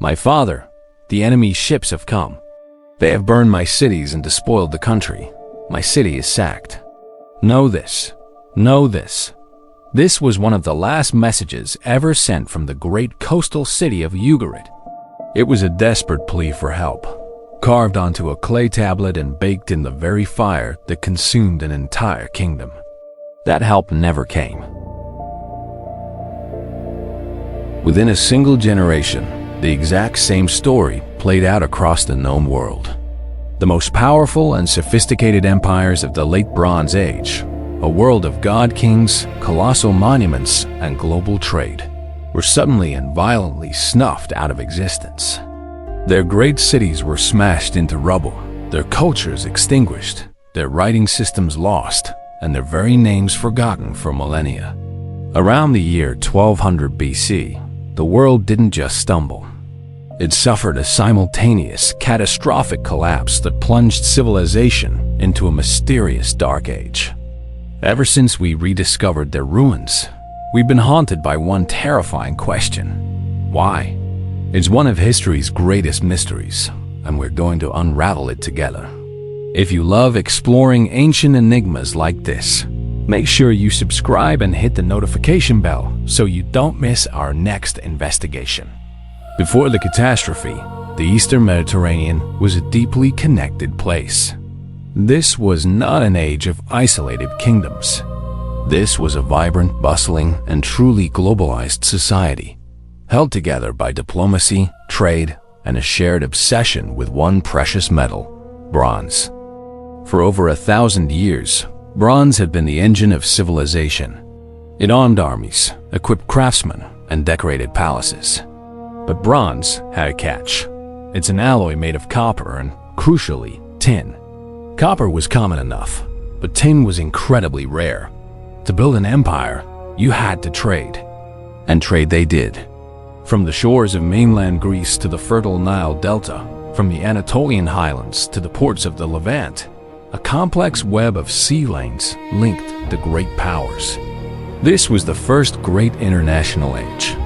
My father, the enemy's ships have come. They have burned my cities and despoiled the country. My city is sacked. Know this. Know this. This was one of the last messages ever sent from the great coastal city of Ugarit. It was a desperate plea for help, carved onto a clay tablet and baked in the very fire that consumed an entire kingdom. That help never came. Within a single generation, the exact same story played out across the known world. The most powerful and sophisticated empires of the late Bronze Age, a world of god-kings, colossal monuments, and global trade, were suddenly and violently snuffed out of existence. Their great cities were smashed into rubble, their cultures extinguished, their writing systems lost, and their very names forgotten for millennia. Around the year 1200 BC, the world didn't just stumble. It suffered a simultaneous, catastrophic collapse that plunged civilization into a mysterious dark age. Ever since we rediscovered their ruins, we've been haunted by one terrifying question. Why? It's one of history's greatest mysteries, and we're going to unravel it together. If you love exploring ancient enigmas like this, make sure you subscribe and hit the notification bell so you don't miss our next investigation. Before the catastrophe, the Eastern Mediterranean was a deeply connected place. This was not an age of isolated kingdoms. This was a vibrant, bustling, and truly globalized society, held together by diplomacy, trade, and a shared obsession with one precious metal, bronze. For over 1,000 years, bronze had been the engine of civilization. It armed armies, equipped craftsmen, and decorated palaces. But bronze had a catch. It's an alloy made of copper and, crucially, tin. Copper was common enough, but tin was incredibly rare. To build an empire, you had to trade. And trade they did. From the shores of mainland Greece to the fertile Nile Delta, from the Anatolian highlands to the ports of the Levant, a complex web of sea lanes linked the great powers. This was the first great international age.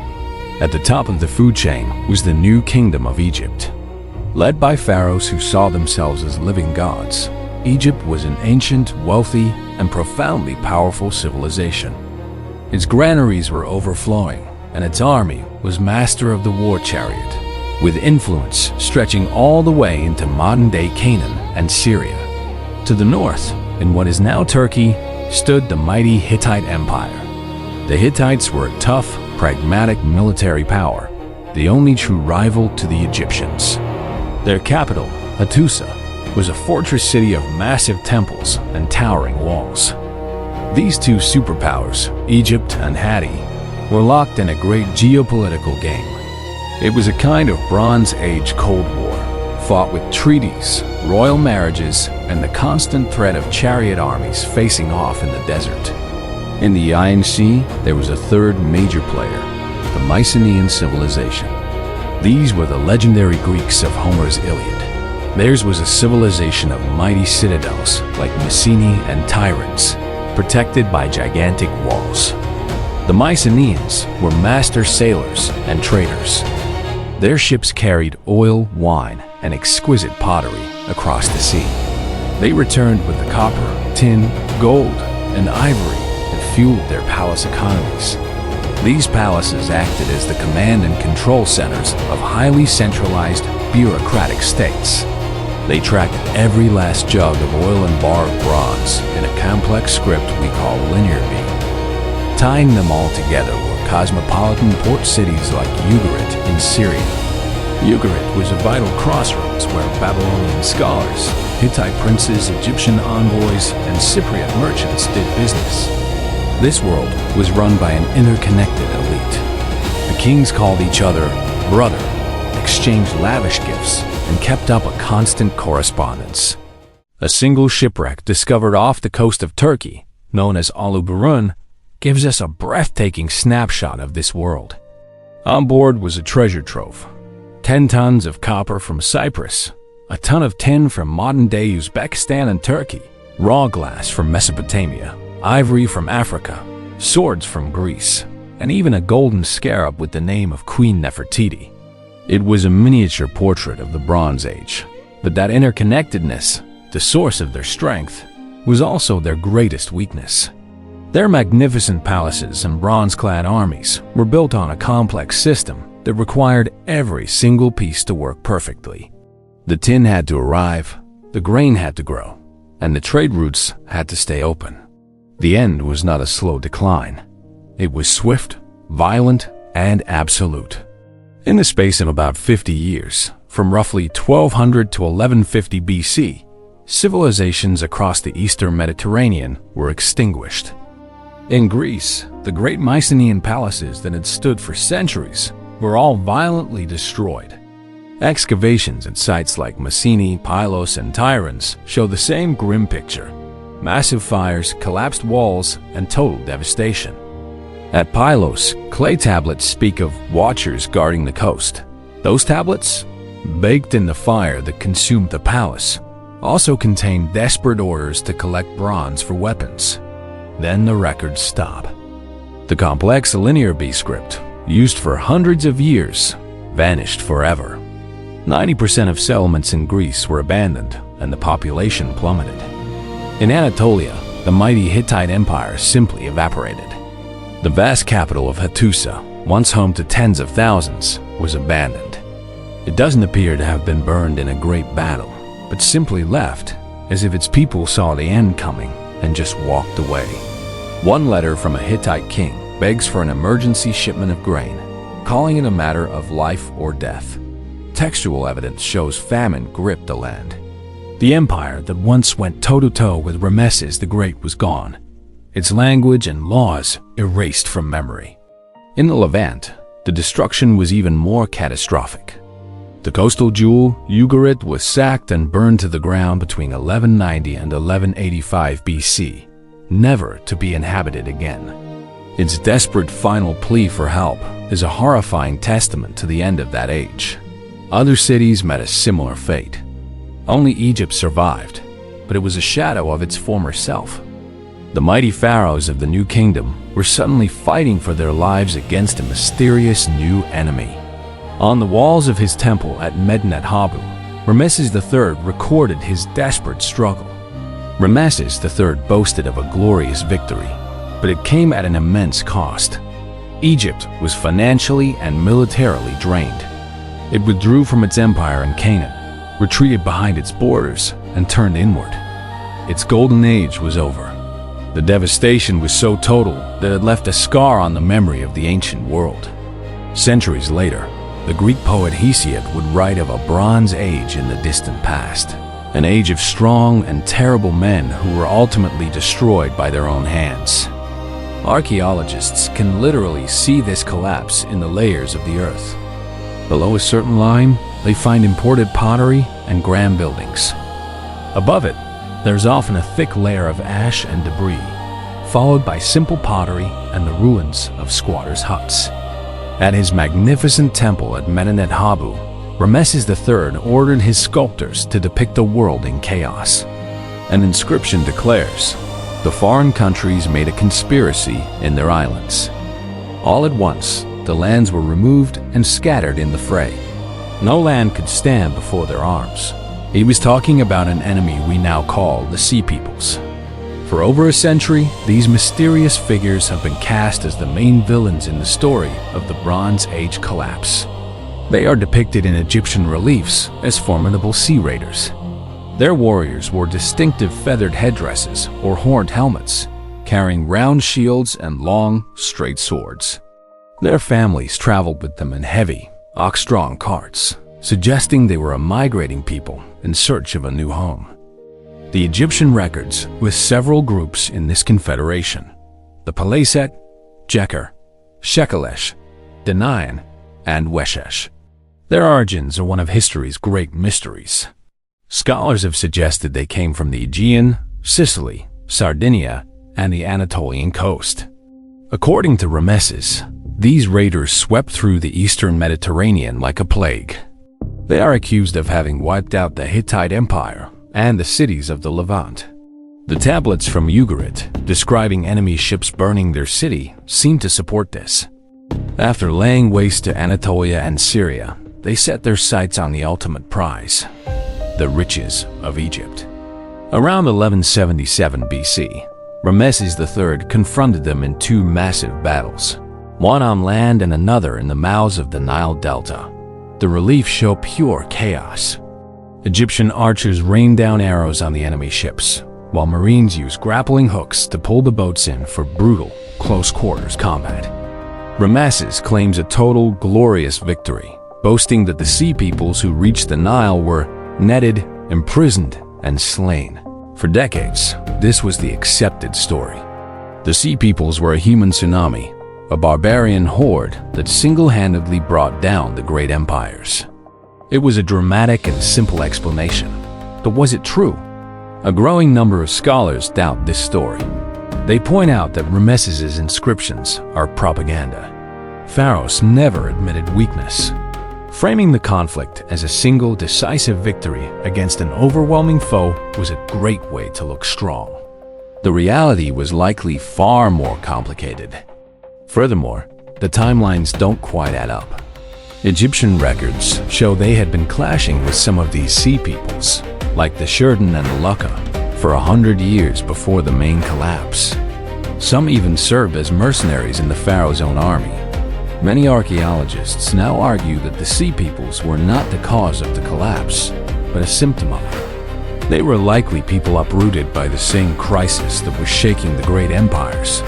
At the top of the food chain was the new kingdom of Egypt. Led by pharaohs who saw themselves as living gods, Egypt was an ancient, wealthy, and profoundly powerful civilization. Its granaries were overflowing, and its army was master of the war chariot, with influence stretching all the way into modern-day Canaan and Syria. To the north, in what is now Turkey, stood the mighty Hittite Empire. The Hittites were a tough, pragmatic military power, the only true rival to the Egyptians. Their capital, Hattusa, was a fortress city of massive temples and towering walls. These two superpowers, Egypt and Hatti, were locked in a great geopolitical game. It was a kind of Bronze Age Cold War, fought with treaties, royal marriages, and the constant threat of chariot armies facing off in the desert. In the Iron Sea, there was a third major player, the Mycenaean civilization. These were the legendary Greeks of Homer's Iliad. Theirs was a civilization of mighty citadels like Mycenae and Tyrants, protected by gigantic walls. The Mycenaeans were master sailors and traders. Their ships carried oil, wine, and exquisite pottery across the sea. They returned with the copper, tin, gold, and ivory that fueled their palace economies. These palaces acted as the command and control centers of highly centralized, bureaucratic states. They tracked every last jug of oil and bar of bronze in a complex script we call linear beam. Tying them all together were cosmopolitan port cities like Ugarit in Syria. Ugarit was a vital crossroads where Babylonian scholars, Hittite princes, Egyptian envoys, and Cypriot merchants did business. This world was run by an interconnected elite. The kings called each other brother, exchanged lavish gifts, and kept up a constant correspondence. A single shipwreck discovered off the coast of Turkey, known as Uluburun, gives us a breathtaking snapshot of this world. On board was a treasure trove. 10 tons of copper from Cyprus, a ton of tin from modern-day Uzbekistan and Turkey, raw glass from Mesopotamia, ivory from Africa, swords from Greece, and even a golden scarab with the name of Queen Nefertiti. It was a miniature portrait of the Bronze Age, but that interconnectedness, the source of their strength, was also their greatest weakness. Their magnificent palaces and bronze-clad armies were built on a complex system that required every single piece to work perfectly. The tin had to arrive, the grain had to grow, and the trade routes had to stay open. The end was not a slow decline. It was swift, violent, and absolute. In the space of about 50 years, from roughly 1200 to 1150 BC, civilizations across the eastern Mediterranean were extinguished. In Greece, the great Mycenaean palaces that had stood for centuries were all violently destroyed. Excavations at sites like Mycenae, Pylos, and Tiryns show the same grim picture: massive fires, collapsed walls, and total devastation. At Pylos, clay tablets speak of watchers guarding the coast. Those tablets, baked in the fire that consumed the palace, also contain desperate orders to collect bronze for weapons. Then the records stop. The complex linear B script, used for hundreds of years, vanished forever. 90% of settlements in Greece were abandoned and the population plummeted. In Anatolia, the mighty Hittite Empire simply evaporated. The vast capital of Hattusa, once home to tens of thousands, was abandoned. It doesn't appear to have been burned in a great battle, but simply left as if its people saw the end coming and just walked away. One letter from a Hittite king begs for an emergency shipment of grain, calling it a matter of life or death. Textual evidence shows famine gripped the land. The empire that once went toe-to-toe with Ramesses the Great was gone, its language and laws erased from memory. In the Levant, the destruction was even more catastrophic. The coastal jewel, Ugarit, was sacked and burned to the ground between 1190 and 1185 BC, never to be inhabited again. Its desperate final plea for help is a horrifying testament to the end of that age. Other cities met a similar fate. Only Egypt survived, but it was a shadow of its former self. The mighty pharaohs of the new kingdom were suddenly fighting for their lives against a mysterious new enemy. On the walls of his temple at Medinet Habu, Ramesses III recorded his desperate struggle. Ramesses III boasted of a glorious victory, but it came at an immense cost. Egypt was financially and militarily drained. It withdrew from its empire in Canaan, retreated behind its borders, and turned inward. Its golden age was over. The devastation was so total that it left a scar on the memory of the ancient world. Centuries later, the Greek poet Hesiod would write of a Bronze Age in the distant past, an age of strong and terrible men who were ultimately destroyed by their own hands. Archaeologists can literally see this collapse in the layers of the earth. Below a certain line, they find imported pottery and grand buildings. Above it, there's often a thick layer of ash and debris, followed by simple pottery and the ruins of squatters' huts. At his magnificent temple at Medinet Habu, Ramesses III ordered his sculptors to depict the world in chaos. An inscription declares, "The foreign countries made a conspiracy in their islands." All at once, the lands were removed and scattered in the fray. No land could stand before their arms. He was talking about an enemy we now call the Sea Peoples. For over a century, these mysterious figures have been cast as the main villains in the story of the Bronze Age collapse. They are depicted in Egyptian reliefs as formidable sea raiders. Their warriors wore distinctive feathered headdresses or horned helmets, carrying round shields and long, straight swords. Their families traveled with them in heavy, ox-drawn carts, suggesting they were a migrating people in search of a new home. The Egyptian records list several groups in this confederation: the Peleset, Jeker, Shekelesh, Danaan, and Weshesh. Their origins are one of history's great mysteries. Scholars have suggested they came from the Aegean, Sicily, Sardinia, and the Anatolian coast. According to Ramesses, these raiders swept through the eastern Mediterranean like a plague. They are accused of having wiped out the Hittite Empire and the cities of the Levant. The tablets from Ugarit, describing enemy ships burning their city, seem to support this. After laying waste to Anatolia and Syria, they set their sights on the ultimate prize, the riches of Egypt. Around 1177 BC, Ramesses III confronted them in two massive battles, one on land and another in the mouths of the Nile Delta. The reliefs show pure chaos. Egyptian archers rained down arrows on the enemy ships, while Marines used grappling hooks to pull the boats in for brutal, close-quarters combat. Ramesses claims a total, glorious victory, boasting that the sea peoples who reached the Nile were netted, imprisoned, and slain. For decades, this was the accepted story. The sea peoples were a human tsunami, a barbarian horde that single-handedly brought down the great empires. It was a dramatic and simple explanation, but was it true? A growing number of scholars doubt this story. They point out that Ramesses' inscriptions are propaganda. Pharaohs never admitted weakness. Framing the conflict as a single, decisive victory against an overwhelming foe was a great way to look strong. The reality was likely far more complicated. Furthermore, the timelines don't quite add up. Egyptian records show they had been clashing with some of these sea peoples, like the Shurden and the Lukka, for 100 years before the main collapse. Some even served as mercenaries in the pharaoh's own army. Many archaeologists now argue that the sea peoples were not the cause of the collapse, but a symptom of it. They were likely people uprooted by the same crisis that was shaking the great empires.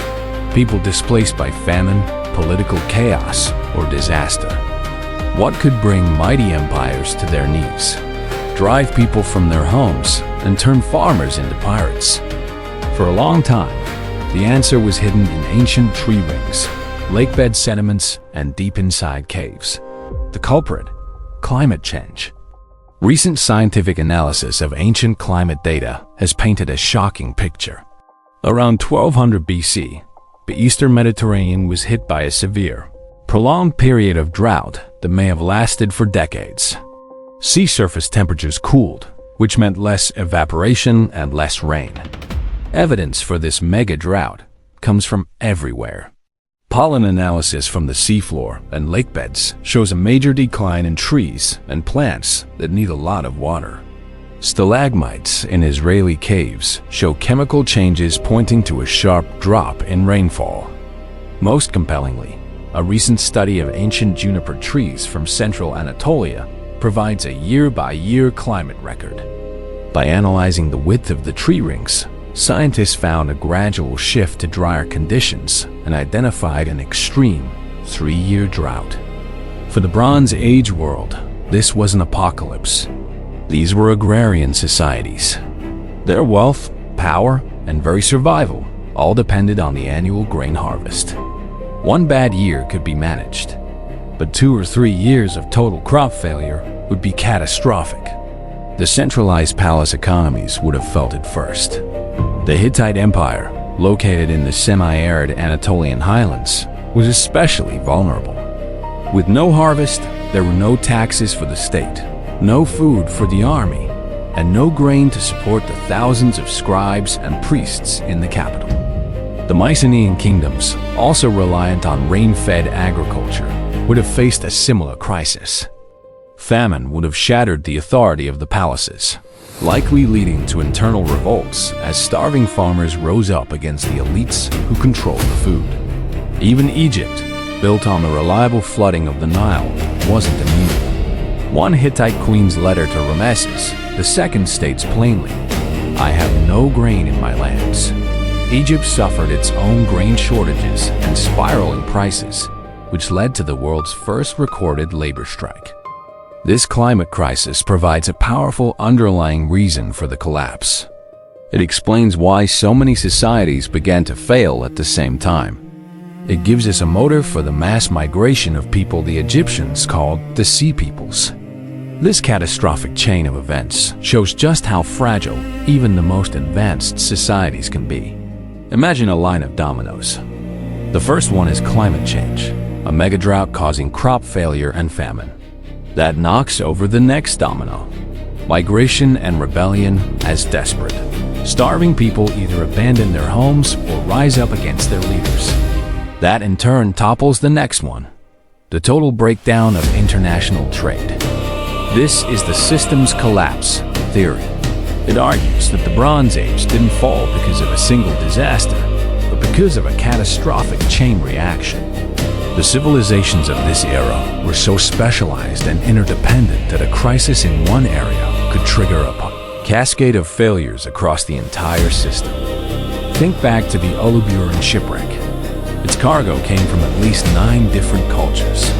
People displaced by famine, political chaos, or disaster. What could bring mighty empires to their knees? Drive people from their homes and turn farmers into pirates? For a long time, the answer was hidden in ancient tree rings, lakebed sediments, and deep inside caves. The culprit? Climate change. Recent scientific analysis of ancient climate data has painted a shocking picture. Around 1200 BC, the eastern Mediterranean was hit by a severe, prolonged period of drought that may have lasted for decades. Sea surface temperatures cooled, which meant less evaporation and less rain. Evidence for this mega-drought comes from everywhere. Pollen analysis from the seafloor and lakebeds shows a major decline in trees and plants that need a lot of water. Stalagmites in Israeli caves show chemical changes pointing to a sharp drop in rainfall. Most compellingly, a recent study of ancient juniper trees from central Anatolia provides a year-by-year climate record. By analyzing the width of the tree rings, scientists found a gradual shift to drier conditions and identified an extreme 3-year drought. For the Bronze Age world, this was an apocalypse. These were agrarian societies. Their wealth, power, and very survival all depended on the annual grain harvest. One bad year could be managed, but 2 or 3 years of total crop failure would be catastrophic. The centralized palace economies would have felt it first. The Hittite Empire, located in the semi-arid Anatolian highlands, was especially vulnerable. With no harvest, there were no taxes for the state, no food for the army, and no grain to support the thousands of scribes and priests in the capital. The Mycenaean kingdoms, also reliant on rain-fed agriculture, would have faced a similar crisis. Famine would have shattered the authority of the palaces, likely leading to internal revolts as starving farmers rose up against the elites who controlled the food. Even Egypt, built on the reliable flooding of the Nile, wasn't immune. One Hittite queen's letter to Ramesses II states plainly, "I have no grain in my lands." Egypt suffered its own grain shortages and spiraling prices, which led to the world's first recorded labor strike. This climate crisis provides a powerful underlying reason for the collapse. It explains why so many societies began to fail at the same time. It gives us a motive for the mass migration of people the Egyptians called the Sea Peoples. This catastrophic chain of events shows just how fragile even the most advanced societies can be. Imagine a line of dominoes. The first one is climate change, a mega-drought causing crop failure and famine. That knocks over the next domino. Migration and rebellion as desperate. Starving people either abandon their homes or rise up against their leaders. That in turn topples the next one. the total breakdown of international trade. This is the system's collapse theory. It argues that the Bronze Age didn't fall because of a single disaster, but because of a catastrophic chain reaction. The civilizations of this era were so specialized and interdependent that a crisis in one area could trigger a cascade of failures across the entire system. Think back to the Ugarit shipwreck. Its cargo came from at least 9 different cultures.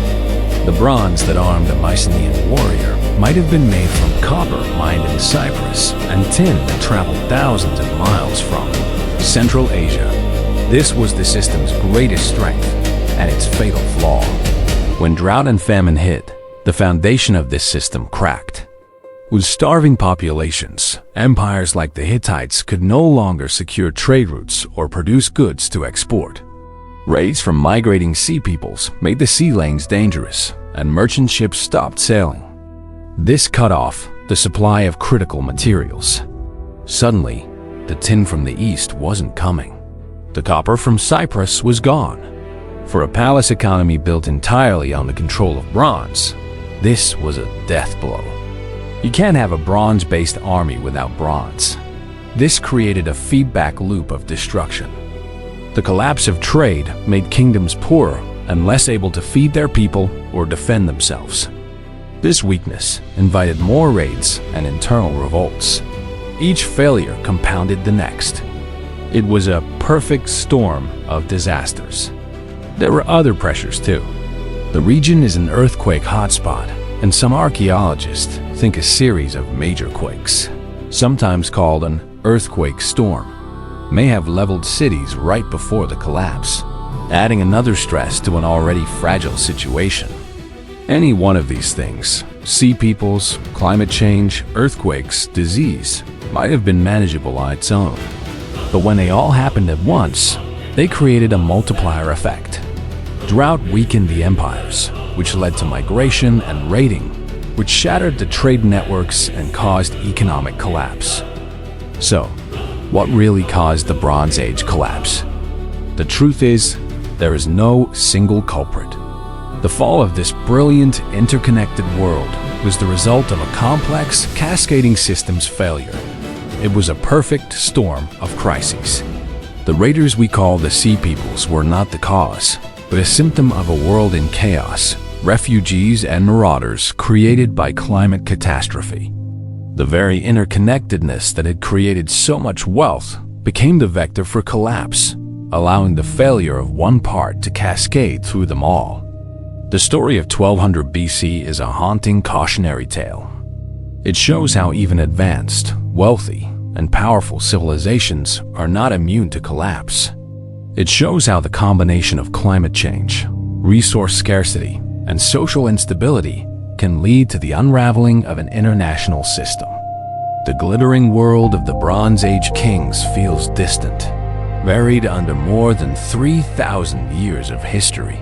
The bronze that armed a Mycenaean warrior might have been made from copper mined in Cyprus and tin that traveled thousands of miles from Central Asia. This was the system's greatest strength and its fatal flaw. When drought and famine hit, the foundation of this system cracked. With starving populations, empires like the Hittites could no longer secure trade routes or produce goods to export. Raids from migrating sea peoples made the sea lanes dangerous, and merchant ships stopped sailing. This cut off the supply of critical materials. Suddenly, the tin from the east wasn't coming. The copper from Cyprus was gone. For a palace economy built entirely on the control of bronze, this was a death blow. You can't have a bronze-based army without bronze. This created a feedback loop of destruction. The collapse of trade made kingdoms poorer and less able to feed their people or defend themselves. This weakness invited more raids and internal revolts. Each failure compounded the next. It was a perfect storm of disasters. There were other pressures too. The region is an earthquake hotspot, and some archaeologists think a series of major quakes, sometimes called an earthquake storm, may have leveled cities right before the collapse, adding another stress to an already fragile situation. Any one of these things, sea peoples, climate change, earthquakes, disease, might have been manageable on its own. But when they all happened at once, they created a multiplier effect. Drought weakened the empires, which led to migration and raiding, which shattered the trade networks and caused economic collapse. So, what really caused the Bronze Age collapse? The truth is, there is no single culprit. The fall of this brilliant, interconnected world was the result of a complex, cascading system's failure. It was a perfect storm of crises. The raiders we call the Sea Peoples were not the cause, but a symptom of a world in chaos, refugees and marauders created by climate catastrophe. The very interconnectedness that had created so much wealth became the vector for collapse, allowing the failure of one part to cascade through them all. The story of 1200 BC is a haunting cautionary tale. It shows how even advanced, wealthy, and powerful civilizations are not immune to collapse. It shows how the combination of climate change, resource scarcity, and social instability can lead to the unraveling of an international system. The glittering world of the Bronze Age kings feels distant, buried under more than 3,000 years of history.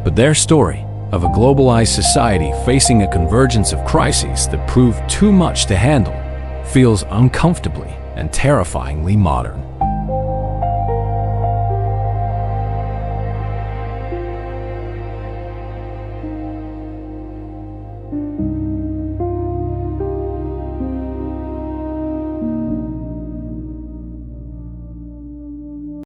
But their story of a globalized society facing a convergence of crises that proved too much to handle feels uncomfortably and terrifyingly modern.